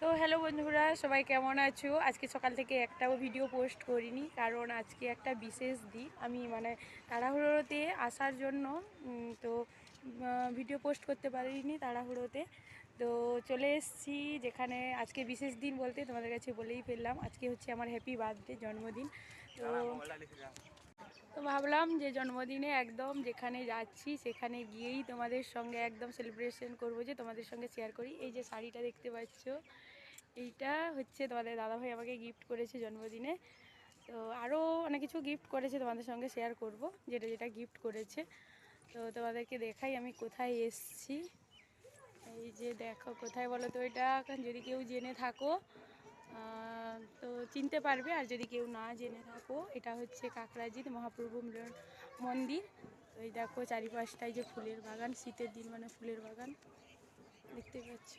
তো হ্যালো বন্ধুরা, সবাই কেমন আছো? আজকে সকাল থেকে একটাও ভিডিও পোস্ট করিনি, কারণ আজকে একটা বিশেষ দিন। আমি তাড়াহুড়োতে আসার জন্য তো ভিডিও পোস্ট করতে পারিনি তাড়াহুড়োতে। তো চলে এসেছি যেখানে আজকে বিশেষ দিন বলতে তোমাদের কাছে বলেই ফেললাম, আজকে হচ্ছে আমার হ্যাপি বার্থডে, জন্মদিন। তো তো ভাবলাম যে জন্মদিনে একদম যেখানে যাচ্ছি সেখানে গিয়েই তোমাদের সঙ্গে একদম সেলিব্রেশন করব, যে তোমাদের সঙ্গে শেয়ার করি। এই যে শাড়িটা দেখতে পাচ্ছ, এইটা হচ্ছে তোমাদের দাদাভাই আমাকে গিফট করেছে জন্মদিনে। তো আরও অনেক কিছু গিফট করেছে, তোমাদের সঙ্গে শেয়ার করব যেটা যেটা গিফট করেছে। তো তোমাদেরকে দেখাই আমি কোথায় এসছি। এই যে দেখো, কোথায় বলো তো এটা, যদি কেউ জেনে থাকো তো চিনতে পারবে, আর যদি কেউ না জেনে থাকো, এটা হচ্ছে কাকরাজির মহাপ্রভু মন্দির। তো এই দেখো চারিপাশটায় যে ফুলের বাগান, শীতের দিন মানে ফুলের বাগান দেখতে পাচ্ছ।